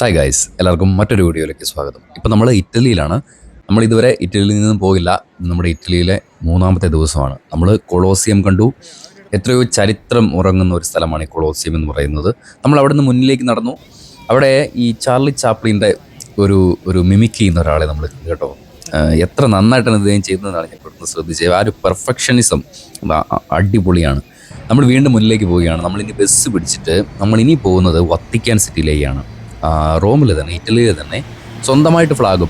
Hi guys, എല്ലാവർക്കും മറ്റൊരു വീഡിയോയിലേക്ക് സ്വാഗതം. ഇപ്പോൾ നമ്മൾ ഇറ്റലിയിലാണ്. നമ്മൾ ഇതുവരെ ഇറ്റലിയിൽ നിന്നും പോയില്ല. ഇത് നമ്മുടെ ഇറ്റലിയിലെ മൂന്നാമത്തെ ദിവസമാണ്. നമ്മൾ കൊളോസിയം കണ്ടു. എത്രയോ ചരിത്രം ഉറങ്ങുന്ന ഒരു സ്ഥലമാണ് ഈ കൊളോസിയം എന്ന് പറയുന്നത്. നമ്മൾ അവിടെ നിന്ന് മുന്നിലേക്ക് നടന്നു. അവിടെ ഈ ചാർലി ചാപ്ലിൻ്റെ ഒരു ഒരു മിമിക് ചെയ്യുന്ന ഒരാളെ നമ്മൾ കണ്ടു കേട്ടോ. എത്ര നന്നായിട്ടാണ് ഇദ്ദേഹം ചെയ്യുന്നതെന്നാണ് ഞാൻ പെട്ടെന്ന് ശ്രദ്ധിച്ചത്. ആ ഒരു പെർഫെക്ഷനിസം അടിപൊളിയാണ്. നമ്മൾ വീണ്ടും മുന്നിലേക്ക് പോവുകയാണ്. നമ്മളിനി ബസ് പിടിച്ചിട്ട് നമ്മളിനി പോകുന്നത് വത്തിക്കാൻ സിറ്റിയിലേക്കാണ്. റോമിൽ തന്നെ, ഇറ്റലിയിൽ തന്നെ സ്വന്തമായിട്ട് ഫ്ലാഗും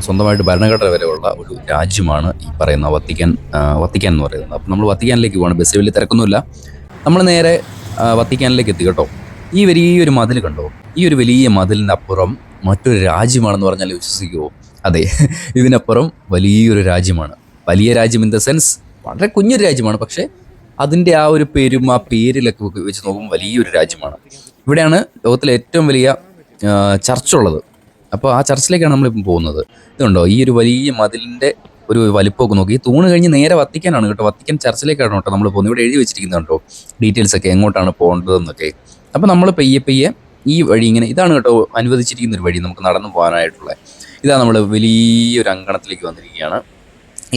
സ്വന്തമായിട്ട് ഭരണഘടന വരെയുള്ള ഒരു രാജ്യമാണ് ഈ പറയുന്ന വത്തിക്കാൻ എന്ന് പറയുന്നത്. അപ്പം നമ്മൾ വത്തിക്കാനിലേക്ക് പോകണം. ബസ് വലിയ തിരക്കൊന്നുമില്ല. നമ്മൾ നേരെ വത്തിക്കാനിലേക്ക് എത്തി കേട്ടോ. ഈ വലിയൊരു മതിൽ കണ്ടോ? ഈ ഒരു വലിയ മതിലിൻ്റെ അപ്പുറം മറ്റൊരു രാജ്യമാണെന്ന് പറഞ്ഞാൽ വിശ്വസിക്കുമോ? അതെ, ഇതിനപ്പുറം വലിയൊരു രാജ്യമാണ്. വലിയ രാജ്യം ഇൻ ദ സെൻസ് വളരെ കുഞ്ഞൊരു രാജ്യമാണ്. പക്ഷേ അതിൻ്റെ ആ ഒരു പേരും ആ പേരിലൊക്കെ വെച്ച് നോക്കുമ്പോൾ വലിയൊരു രാജ്യമാണ്. ഇവിടെയാണ് ലോകത്തിലെ ഏറ്റവും വലിയ ചർച്ചുള്ളത്. അപ്പോൾ ആ ചർച്ചിലേക്കാണ് നമ്മളിപ്പം പോകുന്നത്. ഇതുണ്ടോ, ഈ ഒരു വലിയ മതിലിൻ്റെ ഒരു വലിപ്പമൊക്കെ നോക്കി. ഈ തൂണ് കഴിഞ്ഞ് നേരെ വത്തിക്കാനാണ് കേട്ടോ. വത്തിക്കാൻ ചർച്ചിലേക്കാണ് കേട്ടോ നമ്മൾ പോകുന്നത്. ഇവിടെ എഴുതി വെച്ചിരിക്കുന്നുണ്ടോ ഡീറ്റെയിൽസൊക്കെ, എങ്ങോട്ടാണ് പോകേണ്ടതെന്നൊക്കെ. അപ്പോൾ നമ്മൾ പയ്യെ ഈ വഴി ഇങ്ങനെ, ഇതാണ് കേട്ടോ അനുവദിച്ചിരിക്കുന്ന ഒരു വഴി നമുക്ക് നടന്നു പോകാനായിട്ടുള്ള. ഇതാണ് നമ്മൾ വലിയൊരു അങ്കണത്തിലേക്ക് വന്നിരിക്കുകയാണ്.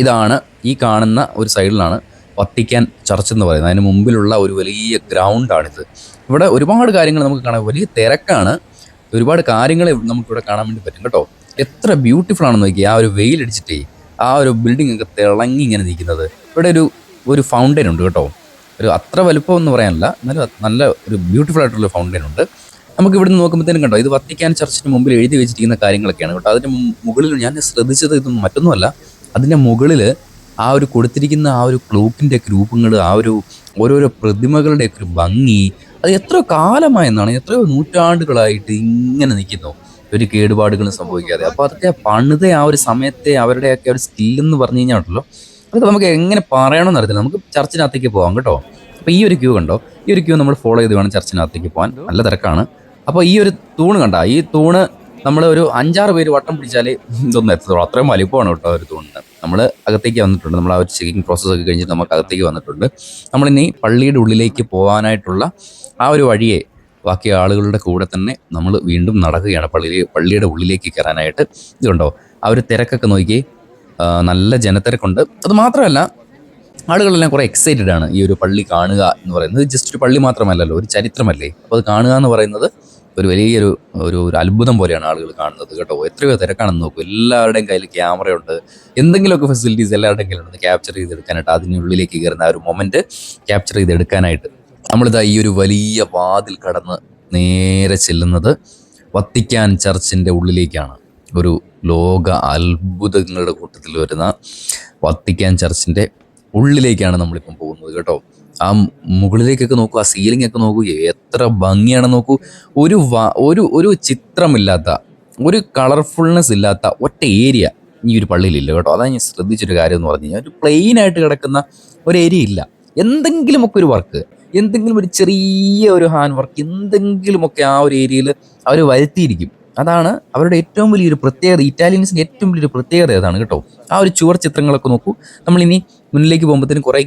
ഇതാണ് ഈ കാണുന്ന ഒരു സൈഡിലാണ് വത്തിക്കാൻ ചർച്ച് എന്ന് പറയുന്നത്. അതിന് മുമ്പിലുള്ള ഒരു വലിയ ഗ്രൗണ്ടാണിത്. ഇവിടെ ഒരുപാട് കാര്യങ്ങൾ നമുക്ക് കാണാം. വലിയ തിരക്കാണ്. ഒരുപാട് കാര്യങ്ങൾ നമുക്കിവിടെ കാണാൻ വേണ്ടി പറ്റും കേട്ടോ. എത്ര ബ്യൂട്ടിഫുൾ ആണെന്ന് നോക്കി. ആ ഒരു വെയിലടിച്ചിട്ടേ ആ ഒരു ബിൽഡിംഗ് ഒക്കെ തിളങ്ങി ഇങ്ങനെ നിൽക്കുന്നത്. ഇവിടെ ഒരു ഫൗണ്ടൈൻ ഉണ്ട് കേട്ടോ. ഒരു അത്ര വലുപ്പം എന്ന് പറയാനില്ല, എന്നാലും നല്ല ഒരു ബ്യൂട്ടിഫുൾ ആയിട്ടുള്ള ഫൗണ്ടൈൻ ഉണ്ട്. നമുക്ക് ഇവിടുന്ന് നോക്കുമ്പോഴത്തേനും കണ്ടോ, ഇത് വത്തിക്കാൻ ചർച്ചിന് മുമ്പിൽ എഴുതി വെച്ചിരിക്കുന്ന കാര്യങ്ങളൊക്കെയാണ് കേട്ടോ. അതിൻ്റെ മുകളിൽ ഞാൻ ശ്രദ്ധിച്ചത് ഇതൊന്നും മറ്റൊന്നുമല്ല, അതിൻ്റെ മുകളിൽ ആ ഒരു കൊടുത്തിരിക്കുന്ന ആ ഒരു ക്ലോക്കിൻ്റെ രൂപങ്ങൾ, ആ ഒരു ഓരോരോ പ്രതിമകളുടെയൊക്കെ ഒരു ഭംഗി, അത് എത്രയോ കാലമായെന്നാണ്, എത്രയോ നൂറ്റാണ്ടുകളായിട്ട് ഇങ്ങനെ നിൽക്കുന്നു, ഒരു കേടുപാടുകളും സംഭവിക്കാതെ. അപ്പോൾ അതൊക്കെ പണിത ആ ഒരു സമയത്തെ അവരുടെയൊക്കെ ഒരു സ്കില്ലെന്ന് പറഞ്ഞു കഴിഞ്ഞാണല്ലോ, അതൊക്കെ നമുക്ക് എങ്ങനെ പറയണമെന്ന് അറിയത്തില്ല. നമുക്ക് ചർച്ചിനകത്തേക്ക് പോകാം കേട്ടോ. അപ്പോൾ ഈ ഒരു ക്യൂ കണ്ടോ, ഈ ഒരു ക്യൂ നമ്മൾ ഫോളോ ചെയ്ത് വേണം ചർച്ചിനകത്തേക്ക് പോകാൻ. നല്ല തിരക്കാണ്. അപ്പോൾ ഈ ഒരു തൂണ് കണ്ട, ഈ തൂണ് നമ്മൾ ഒരു 5-6 പേര് വട്ടം പിടിച്ചാൽ ഇതൊന്നും എത്തത്തുള്ളൂ. അത്രയും വലിപ്പമാണ് കേട്ടോ ഒരു തൂണിന്. നമ്മൾ അകത്തേക്ക് വന്നിട്ടുണ്ട്. നമ്മൾ ആ ഒരു ചെക്കിങ് പ്രോസസ്സൊക്കെ കഴിഞ്ഞിട്ട് നമുക്ക് അകത്തേക്ക് വന്നിട്ടുണ്ട്. നമ്മളിനി പള്ളിയുടെ ഉള്ളിലേക്ക് പോകാനായിട്ടുള്ള ആ ഒരു വഴിയെ ബാക്കി ആളുകളുടെ കൂടെ തന്നെ നമ്മൾ വീണ്ടും നടക്കുകയാണ് പള്ളിയുടെ ഉള്ളിലേക്ക് കയറാനായിട്ട്. ഇതുണ്ടോ ആ ഒരു തിരക്കൊക്കെ നോക്കി, നല്ല ജനത്തിരക്കുണ്ട്. അത് മാത്രമല്ല, ആളുകളെല്ലാം കുറേ എക്സൈറ്റഡ് ആണ് ഈ ഒരു പള്ളി കാണുക എന്ന് പറയുന്നത്. ജസ്റ്റ് ഒരു പള്ളി മാത്രമല്ലല്ലോ, ഒരു ചരിത്രമല്ലേ. അപ്പോൾ അത് കാണുക എന്ന് പറയുന്നത് ഒരു വലിയൊരു ഒരു അത്ഭുതം പോലെയാണ് ആളുകൾ കാണുന്നത് കേട്ടോ. എത്രയോ തിരക്കാണെന്ന് നോക്കും. എല്ലാവരുടെയും കയ്യിൽ ക്യാമറയുണ്ട്, എന്തെങ്കിലുമൊക്കെ ഫെസിലിറ്റീസ് എല്ലാവരുടെയും കയ്യിലുണ്ട് ക്യാപ്ചർ ചെയ്തെടുക്കാനായിട്ട്. അതിനുള്ളിലേക്ക് കയറുന്ന ആ ഒരു മൊമെൻറ്റ് ക്യാപ്ചർ ചെയ്തെടുക്കാനായിട്ട് നമ്മളിതാ ഈ ഒരു വലിയ വാതിൽ കടന്ന് നേരെ ചെല്ലുന്നത് വത്തിക്കാൻ ചർച്ചിൻ്റെ ഉള്ളിലേക്കാണ്. ഒരു ലോക അത്ഭുതങ്ങളുടെ കൂട്ടത്തിൽ വരുന്ന വത്തിക്കാൻ ചർച്ചിൻ്റെ ഉള്ളിലേക്കാണ് നമ്മളിപ്പം പോകുന്നത് കേട്ടോ. ആ മുകളിലേക്കൊക്കെ നോക്കൂ, ആ സീലിംഗ് ഒക്കെ നോക്കൂ, എത്ര ഭംഗിയാണെന്ന് നോക്കൂ. ഒരു ചിത്രമില്ലാത്ത, ഒരു കളർഫുൾനെസ് ഇല്ലാത്ത ഒറ്റ ഏരിയ ഈ ഒരു പള്ളിയിലില്ല കേട്ടോ. അതാണ് ഞാൻ ശ്രദ്ധിച്ചൊരു കാര്യം എന്ന് പറഞ്ഞു കഴിഞ്ഞാൽ, ഒരു പ്ലെയിൻ ആയിട്ട് കിടക്കുന്ന ഒരു ഏരിയ ഇല്ല. എന്തെങ്കിലുമൊക്കെ ഒരു വർക്ക്, എന്തെങ്കിലും ഒരു ചെറിയ ഒരു ഹാൻഡ് വർക്ക്, എന്തെങ്കിലുമൊക്കെ ആ ഒരു ഏരിയയിൽ അവർ വരുത്തിയിരിക്കും. അതാണ് അവരുടെ ഏറ്റവും വലിയൊരു പ്രത്യേകത. ഇറ്റാലിയൻസിൻ്റെ ഏറ്റവും വലിയൊരു പ്രത്യേകത അതാണ് കേട്ടോ. ആ ഒരു ചുവർ ചിത്രങ്ങളൊക്കെ നോക്കൂ. നമ്മളിനി മുന്നിലേക്ക് പോകുമ്പോഴത്തേനും കുറേ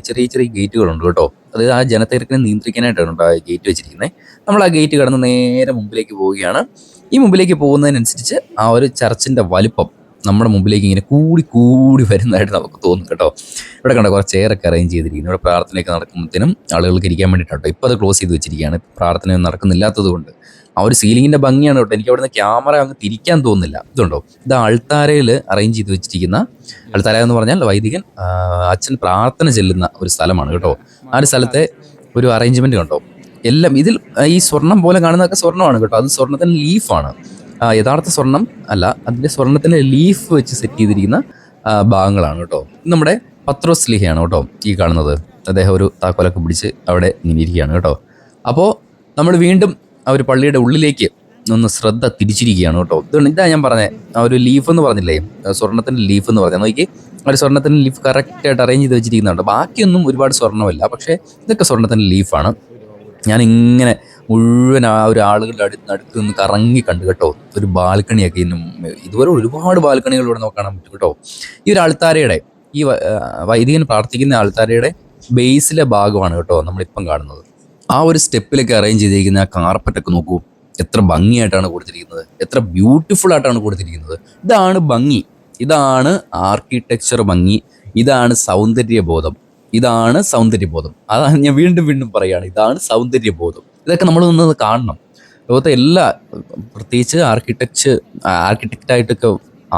ചെറിയ ചെറിയ ഗേറ്റുകളുണ്ട് കേട്ടോ. അത് ആ ജനത്തിരക്കിനെ നിയന്ത്രിക്കാനായിട്ടാണ് ആ ഗേറ്റ് വെച്ചിരിക്കുന്നത്. നമ്മൾ ആ ഗേറ്റ് കടന്ന് നേരെ മുമ്പിലേക്ക് പോവുകയാണ്. ഈ മുമ്പിലേക്ക് പോകുന്നതിനനുസരിച്ച് ആ ഒരു ചർച്ചിൻ്റെ വലിപ്പം നമ്മുടെ മുമ്പിലേക്ക് ഇങ്ങനെ കൂടി വരുന്നതായിട്ട് നമുക്ക് തോന്നും കേട്ടോ. ഇവിടെ കണ്ട കുറേ ചെയറൊക്കെ അറേഞ്ച് ചെയ്തിരിക്കുന്നു. ഇവിടെ പ്രാർത്ഥനയൊക്കെ നടക്കുമ്പോഴത്തേനും ആളുകൾക്ക് ഇരിക്കാൻ വേണ്ടിയിട്ടോ. ഇപ്പോൾ അത് ക്ലോസ് ചെയ്ത് വെച്ചിരിക്കുകയാണ്, പ്രാർത്ഥനയൊന്നും നടക്കുന്നില്ലാത്തത് കൊണ്ട്. ആ ഒരു സീലിങ്ങിൻ്റെ ഭംഗിയാണ് കേട്ടോ. എനിക്ക് അവിടുന്ന് ക്യാമറ അങ്ങ് തിരിക്കാൻ തോന്നുന്നില്ല. ഇതുണ്ടോ, ഇത് അൾത്താരയിൽ അറേഞ്ച് ചെയ്ത് വെച്ചിരിക്കുന്ന, അൾത്താര എന്ന് പറഞ്ഞാൽ വൈദികൻ അച്ഛൻ പ്രാർത്ഥന ചെല്ലുന്ന ഒരു സ്ഥലമാണ് കേട്ടോ. ആ ഒരു സ്ഥലത്തെ ഒരു അറേഞ്ച്മെൻറ്റ് കണ്ടോ. എല്ലാം ഇതിൽ ഈ സ്വർണം പോലെ കാണുന്നതൊക്കെ സ്വർണ്ണമാണ് കേട്ടോ. അത് സ്വർണ്ണത്തിൻ്റെ ലീഫാണ്. യഥാർത്ഥ സ്വർണം അല്ല, അതിൻ്റെ സ്വർണ്ണത്തിൻ്റെ ലീഫ് വെച്ച് സെറ്റ് ചെയ്തിരിക്കുന്ന ഭാഗങ്ങളാണ് കേട്ടോ. ഇത് നമ്മുടെ പത്രോസ് സ്ലീഹയാണ് കേട്ടോ ഈ കാണുന്നത്. അദ്ദേഹം ഒരു താക്കോലൊക്കെ പിടിച്ച് അവിടെ ഇങ്ങനെ ഇരിക്കുകയാണ് കേട്ടോ. അപ്പോൾ നമ്മൾ വീണ്ടും ആ ഒരു പള്ളിയുടെ ഉള്ളിലേക്ക് ഒന്ന് ശ്രദ്ധ തിരിച്ചിരിക്കുകയാണ് കേട്ടോ. ഇതാ ഞാൻ പറഞ്ഞത്, ആ ഒരു ലീഫ് എന്ന് പറഞ്ഞില്ലേ, സ്വർണ്ണത്തിൻ്റെ ലീഫ് എന്ന് പറഞ്ഞാൽ നോക്കി, ആ ഒരു സ്വർണ്ണത്തിൻ്റെ ലീഫ് കറക്റ്റായിട്ട് അറേഞ്ച് ചെയ്ത് വെച്ചിരിക്കുന്നുണ്ട്. ബാക്കിയൊന്നും ഒരുപാട് സ്വർണ്ണമല്ല, പക്ഷേ ഇതൊക്കെ സ്വർണ്ണത്തിൻ്റെ ലീഫാണ്. ഞാനിങ്ങനെ മുഴുവൻ ആ ഒരു ആളുകളുടെ അടുത്ത് നിന്ന് കറങ്ങി കണ്ടു കേട്ടോ. ഒരു ബാൽക്കണിയൊക്കെ ഇതുവരെ ഒരുപാട് ബാൽക്കണികൾ ഇവിടെ നമുക്ക് കാണാൻ പറ്റും കേട്ടോ. ഈ ഒരു ആൾത്താരയുടെ, ഈ വൈദികൻ പ്രാർത്ഥിക്കുന്ന ആൾത്താരയുടെ ബേസിലെ ഭാഗമാണ് കേട്ടോ നമ്മളിപ്പം കാണുന്നത്. ആ ഒരു സ്റ്റെപ്പിലൊക്കെ അറേഞ്ച് ചെയ്തിരിക്കുന്ന ആ കാർപ്പറ്റൊക്കെ നോക്കൂ, എത്ര ഭംഗിയായിട്ടാണ് കൊടുത്തിരിക്കുന്നത്, എത്ര ബ്യൂട്ടിഫുൾ ആയിട്ടാണ് കൊടുത്തിരിക്കുന്നത്. ഇതാണ് ഭംഗി, ഇതാണ് ആർക്കിടെക്ചർ ഭംഗി, ഇതാണ് സൗന്ദര്യബോധം, ഇതാണ് സൗന്ദര്യബോധം. അതാണ് ഞാൻ വീണ്ടും വീണ്ടും പറയുകയാണ്, ഇതാണ് സൗന്ദര്യബോധം. ഇതൊക്കെ നമ്മൾ നിന്ന് കാണണം. ലോകത്തെ എല്ലാ, പ്രത്യേകിച്ച് ആർക്കിടെക്റ്റായിട്ടൊക്കെ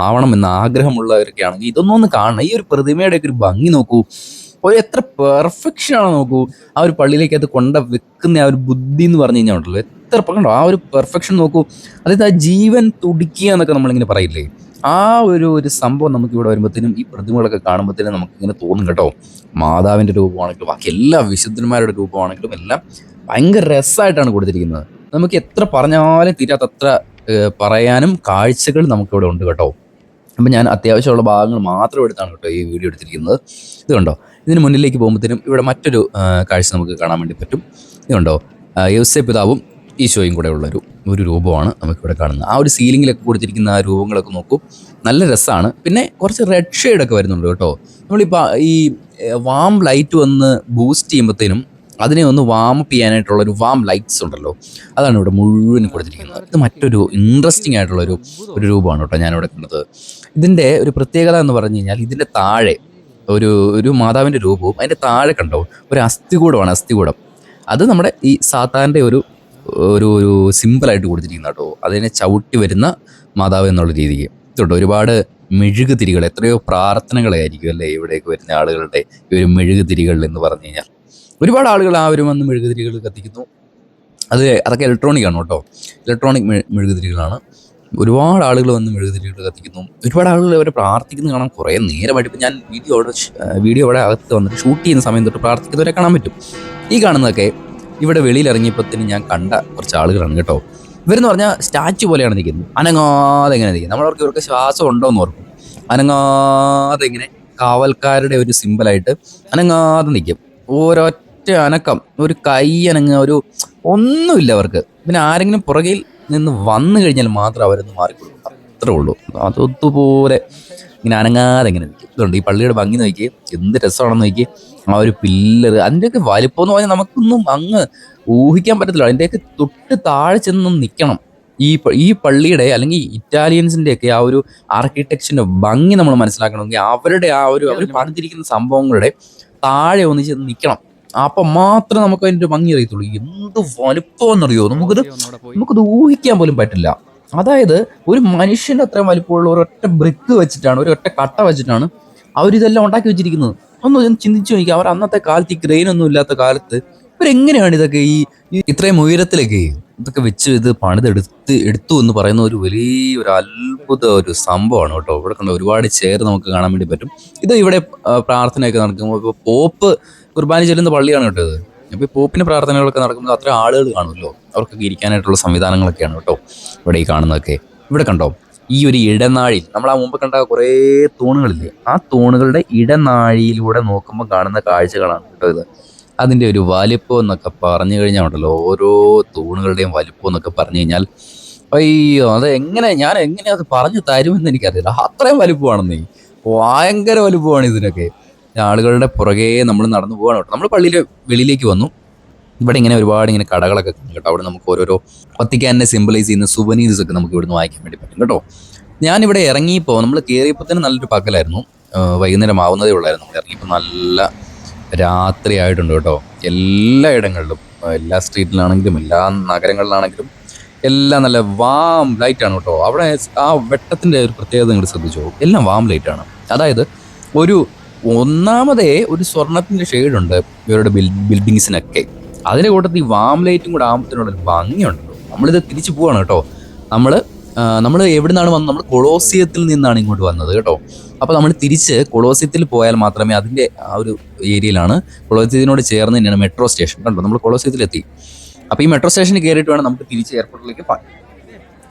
ആവണം എന്ന ആഗ്രഹമുള്ളവരൊക്കെ ആണെങ്കിൽ ഇതൊന്നും ഒന്ന് കാണണം. ഈ ഒരു പ്രതിമയുടെയൊക്കെ ഒരു ഭംഗി നോക്കൂ, ഒരു എത്ര പെർഫെക്ഷൻ ആണോ നോക്കൂ. ആ ഒരു പള്ളിയിലേക്ക് അത് വെക്കുന്ന ആ ഒരു ബുദ്ധി എന്ന് പറഞ്ഞു കഴിഞ്ഞാൽ ഉണ്ടല്ലോ, എത്ര കണ്ടോ ആ ഒരു പെർഫെക്ഷൻ നോക്കൂ. അതായത് ആ ജീവൻ തുടിക്കുക എന്നൊക്കെ നമ്മളിങ്ങനെ പറയില്ലേ, ആ ഒരു സംഭവം നമുക്ക് ഇവിടെ വരുമ്പോഴത്തേനും ഈ പ്രതിമകളൊക്കെ കാണുമ്പോഴത്തേനും നമുക്കിങ്ങനെ തോന്നും കേട്ടോ. മാതാവിൻ്റെ രൂപമാണെങ്കിലും ബാക്കി എല്ലാ വിശുദ്ധന്മാരുടെ രൂപമാണെങ്കിലും എല്ലാം ഭയങ്കര രസമായിട്ടാണ് കൊടുത്തിരിക്കുന്നത്. നമുക്ക് എത്ര പറഞ്ഞാലും തീരാത്തത്ര പറയാനും കാഴ്ചകൾ നമുക്കിവിടെ ഉണ്ട് കേട്ടോ. അപ്പം ഞാൻ അത്യാവശ്യമുള്ള ഭാഗങ്ങൾ മാത്രം എടുത്താണ് കേട്ടോ ഈ വീഡിയോ എടുത്തിരിക്കുന്നത്. ഇത് കണ്ടോ, ഇതിന് മുന്നിലേക്ക് പോകുമ്പോഴത്തേനും ഇവിടെ മറ്റൊരു കാഴ്ച നമുക്ക് കാണാൻ വേണ്ടി പറ്റും. ഇത് കണ്ടോ, യോസേപ്പ് പിതാവും ഈശോയും കൂടെ ഉള്ളൊരു രൂപമാണ് നമുക്കിവിടെ കാണുന്നത്. ആ ഒരു സീലിങ്ങിലൊക്കെ കൊടുത്തിരിക്കുന്ന ആ രൂപങ്ങളൊക്കെ നോക്കൂ, നല്ല രസമാണ്. പിന്നെ കുറച്ച് റെഡ് ഷെയ്ഡൊക്കെ വരുന്നുണ്ട് കേട്ടോ. നമ്മളിപ്പോൾ ഈ വാം ലൈറ്റ് വന്ന് ബൂസ്റ്റ് ചെയ്യുമ്പോഴത്തേനും അതിനെ ഒന്ന് വാമപ്പ് ചെയ്യാനായിട്ടുള്ളൊരു വാം ലൈറ്റ്സ് ഉണ്ടല്ലോ, അതാണ് ഇവിടെ മുഴുവൻ കൊടുത്തിരിക്കുന്നത്. ഇത് മറ്റൊരു ഇൻട്രസ്റ്റിംഗ് ആയിട്ടുള്ളൊരു രൂപമാണ് കേട്ടോ ഞാനിവിടെ കണ്ടത്. ഇതിൻ്റെ ഒരു പ്രത്യേകത എന്ന് പറഞ്ഞു കഴിഞ്ഞാൽ ഇതിൻ്റെ താഴെ ഒരു മാതാവിൻ്റെ രൂപവും അതിൻ്റെ താഴെ കണ്ടോ ഒരു അസ്ഥികൂടമാണ്. അസ്ഥികൂടം അത് നമ്മുടെ ഈ സാത്താൻ്റെ ഒരു സിമ്പിളായിട്ട് കൊടുത്തിരിക്കുന്ന കേട്ടോ. അതിനെ ചവിട്ടി വരുന്ന മാതാവ് എന്നുള്ള രീതിക്ക് ഇതുണ്ട്. ഒരുപാട് മെഴുകുതിരികൾ, എത്രയോ പ്രാർത്ഥനകളായിരിക്കും അല്ലേ ഇവിടേക്ക് വരുന്ന ആളുകളുടെ ഈ ഒരു മെഴുകുതിരികൾ എന്ന് പറഞ്ഞു കഴിഞ്ഞാൽ. ഒരുപാട് ആളുകൾ ആ ഒരു വന്ന് മെഴുകുതിരികൾ കത്തിക്കുന്നു. അതൊക്കെ ഇലക്ട്രോണിക് ആണ് കേട്ടോ, ഇലക്ട്രോണിക് മെഴുകുതിരികളാണ്. ഒരുപാട് ആളുകൾ വന്ന് മെഴുകുതിരികൾ കത്തിക്കുന്നു. ഒരുപാട് ആളുകൾ അവരെ പ്രാർത്ഥിക്കുന്നത് കാണാൻ കുറേ നേരമായിട്ട്. ഇപ്പം ഞാൻ വീഡിയോ അവിടെ അകത്ത് വന്നിട്ട് ഷൂട്ട് ചെയ്യുന്ന സമയം തൊട്ട് പ്രാർത്ഥിക്കുന്നവരെ കാണാൻ പറ്റും. ഈ കാണുന്നതൊക്കെ ഇവിടെ വെളിയിൽ ഇറങ്ങിയപ്പോഴത്തേന് ഞാൻ കണ്ട കുറച്ച് ആളുകളാണ് കേട്ടോ. ഇവരെന്ന് പറഞ്ഞാൽ സ്റ്റാച്ചു പോലെയാണ് നിൽക്കുന്നത്, അനങ്ങാതെ ഇങ്ങനെ നിൽക്കുന്നത്. ഇവർക്ക് ശ്വാസം ഉണ്ടോ എന്ന് ഓർക്കും. അനങ്ങാതെ ഇങ്ങനെ കാവൽക്കാരുടെ ഒരു സിമ്പിളായിട്ട് അനങ്ങാതെ നിൽക്കും. ഒരൊറ്റ അനക്കം, ഒരു കൈ അനങ്ങ, ഒന്നുമില്ല അവർക്ക്. പിന്നെ ആരെങ്കിലും പുറകിൽ നിന്ന് വന്നു കഴിഞ്ഞാൽ മാത്രം അവരൊന്ന് മാറിക്കൊള്ളും, അത്രേ ഉള്ളൂ. അതുപോലെ ഇങ്ങനെ അനങ്ങാതെ ഇങ്ങനെ നിൽക്കും. ഇതുണ്ട് ഈ പള്ളിയുടെ ഭംഗി നോക്കി, എന്ത് രസമാണെന്ന് നോക്കി. ആ ഒരു പില്ലർ, അതിൻ്റെയൊക്കെ വലിപ്പം എന്ന് പറഞ്ഞാൽ നമുക്കൊന്നും അങ്ങ് ഊഹിക്കാൻ പറ്റത്തില്ല. അതിൻ്റെയൊക്കെ തൊട്ട് താഴെ ചെന്നൊന്നും നിൽക്കണം. ഈ പള്ളിയുടെ അല്ലെങ്കിൽ ഇറ്റാലിയൻസിൻ്റെയൊക്കെ ആ ഒരു ആർക്കിടെക്ചറിൻ്റെ ഭംഗി നമ്മൾ മനസ്സിലാക്കണമെങ്കിൽ അവരുടെ അവർ പണിതിരിക്കുന്ന സംഭവങ്ങളുടെ താഴെ ഒന്ന് ചെന്ന് നിൽക്കണം. അപ്പം മാത്രം നമുക്ക് അതിൻ്റെ ഭംഗി അറിയത്തുള്ളൂ. എന്ത് വലുപ്പം എന്നറിയോ, നമുക്കത് ഊഹിക്കാൻ പോലും പറ്റില്ല. അതായത് ഒരു മനുഷ്യൻ്റെ അത്രയും വലിപ്പമുള്ള ഒരൊറ്റ ബ്രിക്ക് വെച്ചിട്ടാണ്, ഒരൊറ്റ കട്ട വെച്ചിട്ടാണ് അവരിതെല്ലാം ഉണ്ടാക്കി വെച്ചിരിക്കുന്നത്. ഒന്ന് ചിന്തിച്ചു നോക്കി, അവർ അന്നത്തെ കാലത്ത് ഈ ക്രെയിനൊന്നും ഇല്ലാത്ത കാലത്ത് ഇവരെങ്ങനെയാണ് ഇതൊക്കെ ഈ ഇത്രയും ഉയരത്തിലേക്ക് ഇതൊക്കെ വെച്ച് ഇത് എടുത്തു എന്ന് പറയുന്ന ഒരു വലിയൊരു അത്ഭുത ഒരു സംഭവമാണ് കേട്ടോ. ഇവിടെ കണ്ട ഒരുപാട് ചെയർ നമുക്ക് കാണാൻ വേണ്ടി പറ്റും. ഇത് ഇവിടെ പ്രാർത്ഥനയൊക്കെ നടക്കുമ്പോൾ ഇപ്പോൾ പോപ്പ് കുർബാന ചെല്ലുന്ന പള്ളിയാണ് കേട്ടോ ഇത്. അപ്പോൾ ഈ പോപ്പിൻ്റെ പ്രാർത്ഥനകളൊക്കെ നടക്കുമ്പോൾ അത്ര ആളുകൾ കാണുമല്ലോ, അവർക്കൊക്കെ ഇരിക്കാനായിട്ടുള്ള സംവിധാനങ്ങളൊക്കെയാണ് കേട്ടോ ഇവിടെ ഈ കാണുന്നതൊക്കെ. ഇവിടെ കണ്ടോ ഈ ഒരു ഇടനാഴിയിൽ നമ്മൾ ആ മുമ്പ് കണ്ട കുറേ തൂണുകളില്ലേ, ആ തൂണുകളുടെ ഇടനാഴിയിലൂടെ നോക്കുമ്പോൾ കാണുന്ന കാഴ്ചകളാണ് കേട്ടോ ഇത്. അതിൻ്റെ ഒരു വലിപ്പം എന്നൊക്കെ പറഞ്ഞു കഴിഞ്ഞാൽ ഉണ്ടല്ലോ, ഓരോ തൂണുകളുടെയും വലിപ്പം എന്നൊക്കെ പറഞ്ഞു കഴിഞ്ഞാൽ അയ്യോ, ഞാൻ എങ്ങനെ അത് പറഞ്ഞു തരുമെന്ന് എനിക്കറിയില്ല. അത്രയും വലിപ്പമാണെന്നേ, ഭയങ്കര വലിപ്പമാണ് ഇതിനൊക്കെ. ആളുകളുടെ പുറകെ നമ്മൾ നടന്നു പോകാൻ കേട്ടോ. നമ്മൾ പള്ളിയിലെ വെളിയിലേക്ക് വന്നു. ഇവിടെ ഇങ്ങനെ ഒരുപാട് ഇങ്ങനെ കടകളൊക്കെ കേട്ടോ. അവിടെ നമുക്ക് ഓരോരോ വത്തിക്കാനെ സിംബലൈസ് ചെയ്യുന്ന സുവനീർസ് ഒക്കെ നമുക്ക് ഇവിടുന്ന് വാങ്ങിക്കാൻ വേണ്ടി പറ്റും കേട്ടോ. ഞാനിവിടെ ഇറങ്ങിയപ്പോൾ, നമ്മൾ കയറിയപ്പോൾ തന്നെ നല്ലൊരു പകലായിരുന്നു, വൈകുന്നേരം ആവുന്നതേ ഉള്ളായിരുന്നു. നമ്മൾ ഇറങ്ങിയപ്പോൾ നല്ല രാത്രി ആയിട്ടുണ്ട് കേട്ടോ. എല്ലാ ഇടങ്ങളിലും, എല്ലാ സ്ട്രീറ്റിലാണെങ്കിലും എല്ലാ നഗരങ്ങളിലാണെങ്കിലും എല്ലാം നല്ല വാം ലൈറ്റാണ് കേട്ടോ. അവിടെ ആ വെട്ടത്തിൻ്റെ ഒരു പ്രത്യേകത നിങ്ങൾ ശ്രദ്ധിച്ചോ, എല്ലാം വാം ലൈറ്റാണ്. അതായത് ഒന്നാമതേ ഒരു സ്വർണത്തിൻ്റെ ഷെയ്ഡുണ്ട് ഇവരുടെ ബിൽഡിങ്സിനൊക്കെ. അതിൻ്റെ കൂട്ടത്തിൽ ഈ വാം ലൈറ്റും കൂടെ ആകുമ്പോഴത്തേനുള്ളൊരു ഭംഗിയുണ്ടല്ലോ. നമ്മളിത് തിരിച്ചു പോവാണ് കേട്ടോ. നമ്മൾ എവിടെ നിന്നാണ് വന്നത്? നമ്മൾ കൊളോസിയത്തിൽ നിന്നാണ് ഇങ്ങോട്ട് വന്നത് കേട്ടോ. അപ്പോൾ നമ്മൾ തിരിച്ച് കൊളോസിയത്തിൽ പോയാൽ മാത്രമേ, അതിൻ്റെ ആ ഒരു ഏരിയയിലാണ്, കൊളോസിയത്തിനോട് ചേർന്ന് തന്നെയാണ് മെട്രോ സ്റ്റേഷൻ കണ്ടോ. നമ്മൾ കൊളോസിയത്തിലെത്തി. അപ്പോൾ ഈ മെട്രോ സ്റ്റേഷനിൽ കയറിയിട്ട് വേണം നമുക്ക് തിരിച്ച് എയർപോർട്ടിലേക്ക് പോകാൻ.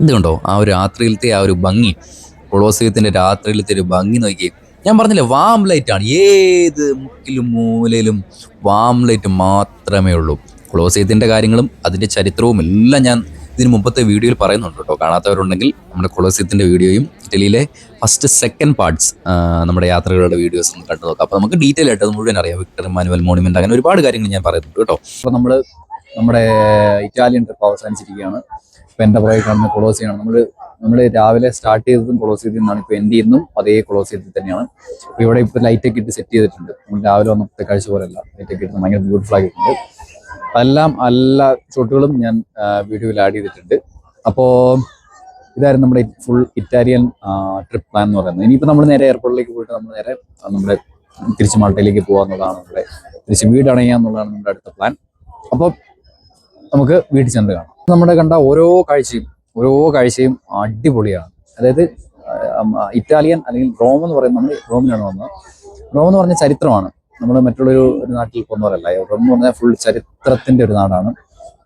ഇത് കണ്ടോ ആ ഒരു രാത്രിയിലത്തെ ആ ഒരു ഭംഗി, കൊളോസിയത്തിൻ്റെ രാത്രിയിലത്തെ ഒരു ഭംഗി നോക്കി. ഞാൻ പറഞ്ഞില്ലേ, വാം ലൈറ്റാണ്. ഏത് മുക്കിലും മൂലയിലും വാം ലൈറ്റ് മാത്രമേ ഉള്ളൂ. കൊളോസിയത്തിൻ്റെ കാര്യങ്ങളും അതിൻ്റെ ചരിത്രവും എല്ലാം ഞാൻ ഇതിന് മുമ്പത്തെ വീഡിയോയിൽ പറയുന്നുണ്ട് കേട്ടോ. കാണാത്തവരുണ്ടെങ്കിൽ നമ്മുടെ കൊളോസിയത്തിൻ്റെ വീഡിയോയും ഇറ്റലിയിലെ ഫസ്റ്റ് സെക്കൻഡ് പാർട്സ് നമ്മുടെ യാത്രകളുടെ വീഡിയോസ് ഒന്ന് കണ്ടു നോക്കാം. അപ്പോൾ നമുക്ക് ഡീറ്റെയിൽ ആയിട്ട് അത് മുഴുവൻ അറിയാം. വിക്ടർ ഇമ്മാനുവൽ മോണുമെൻ്റ്, അങ്ങനെ ഒരുപാട് കാര്യങ്ങൾ ഞാൻ പറയുന്നുണ്ട് കേട്ടോ. അപ്പോൾ നമ്മുടെ ഇറ്റാലിയൻ ട്രിപ്പ് അവസാനിച്ചിരിക്കുകയാണ്. ഇപ്പം എൻ്റെ പുറകെ കാണുന്ന കൊളോസിയാണ്. നമ്മൾ രാവിലെ സ്റ്റാർട്ട് ചെയ്തതും കൊളോസിയത്തിൽ നിന്നാണ്. ഇപ്പോൾ എൻ്റെ ഇന്നും അതേ കൊളോസിയത്തിൽ തന്നെയാണ്. അപ്പോൾ ഇവിടെ ഇപ്പോൾ ലൈറ്റൊക്കെ ഇട്ട് സെറ്റ് ചെയ്തിട്ടുണ്ട്. നമ്മൾ രാവിലെ വന്നപ്പോഴത്തെ കാഴ്ച പോലെയല്ല, ലൈറ്റൊക്കെ ഇട്ട് ഭയങ്കര ബ്യൂട്ടിഫുൾ ആക്കിയിട്ടുണ്ട്. അതെല്ലാം എല്ലാ ഷോട്ടുകളും ഞാൻ വീഡിയോയിൽ ആഡ് ചെയ്തിട്ടുണ്ട്. അപ്പോൾ ഇതായിരുന്നു നമ്മുടെ ഫുൾ ഇറ്റാലിയൻ ട്രിപ്പ് പ്ലാൻ എന്ന് പറയുന്നത്. ഇനിയിപ്പോൾ നമ്മൾ നേരെ എയർപോർട്ടിലേക്ക് പോയിട്ട് നമ്മൾ നേരെ നമ്മുടെ തിരിച്ച് മാൾട്ടയിലേക്ക് പോകാമെന്നുള്ളതാണ് നമ്മുടെ തിരിച്ച് വീടണയുക എന്നുള്ളതാണ് നമ്മുടെ അടുത്ത പ്ലാൻ. അപ്പോൾ നമുക്ക് വീട്ടിൽ ചെന്ന് കാണാം. നമ്മുടെ കണ്ട ഓരോ കാഴ്ചയും അടിപൊളിയാണ്. അതായത് ഇറ്റാലിയൻ അല്ലെങ്കിൽ റോം എന്ന് പറയുന്നത്, നമ്മൾ റോമിലാണ് വന്നത്. റോം എന്ന് പറഞ്ഞ ചരിത്രമാണ്. നമ്മൾ മറ്റുള്ളൊരു നാട്ടിൽ പോകുന്നവരല്ല. റോം എന്ന് പറഞ്ഞാൽ ഫുൾ ചരിത്രത്തിൻ്റെ ഒരു നാടാണ്.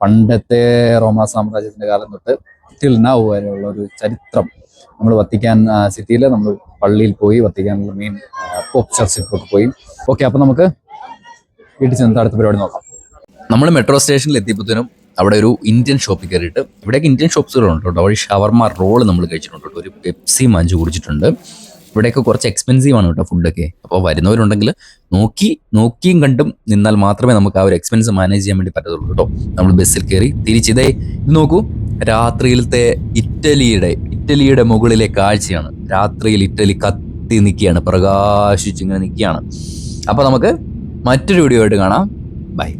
പണ്ടത്തെ റോമാ സാമ്രാജ്യത്തിൻ്റെ കാലം തൊട്ട് ടിൽ നൗ വരെയുള്ള ഒരു ചരിത്രം. നമ്മൾ വത്തിക്കാൻ സിറ്റിയിൽ നമ്മൾ പള്ളിയിൽ പോയി, വത്തിക്കാനുള്ള മെയിൻ പോപ്പ് ചർച്ചിൽ പോയി. ഓക്കെ, അപ്പോൾ നമുക്ക് വീട്ടിൽ ചെന്നിട്ട് അടുത്ത പരിപാടി നോക്കാം. നമ്മൾ മെട്രോ സ്റ്റേഷനിൽ എത്തിയപ്പോഴത്തേനും അവിടെ ഒരു ഇന്ത്യൻ ഷോപ്പിൽ കയറിയിട്ട്, ഇവിടേക്ക് ഇന്ത്യൻ ഷോപ്സുകളുണ്ട് കേട്ടോ. അവിടെ ഷവർമ റോള് നമ്മൾ കഴിച്ചിട്ടുണ്ട് കേട്ടോ. ഒരു പെപ്സി മാഞ്ച് കുടിച്ചിട്ടുണ്ട്. ഇവിടെയൊക്കെ കുറച്ച് എക്സ്പെൻസീവ് ആണ് കേട്ടോ ഫുഡൊക്കെ. അപ്പോൾ വരുന്നവരുണ്ടെങ്കിൽ നോക്കിയും കണ്ടും നിന്നാൽ മാത്രമേ നമുക്ക് ആ ഒരു എക്സ്പെൻസ് മാനേജ് ചെയ്യാൻ വേണ്ടി പറ്റത്തുള്ളൂ കേട്ടോ. നമ്മൾ ബസ്സിൽ കയറി തിരിച്ചിതേ ഇത് നോക്കൂ, രാത്രിയിലത്തെ ഇറ്റലിയുടെ മുകളിലെ കാഴ്ചയാണ്. രാത്രിയിൽ ഇറ്റലി കത്തി നിൽക്കുകയാണ്, പ്രകാശിച്ചിങ്ങനെ നിൽക്കുകയാണ്. അപ്പോൾ നമുക്ക് മറ്റൊരു വീഡിയോ ആയിട്ട് കാണാം. ബൈ.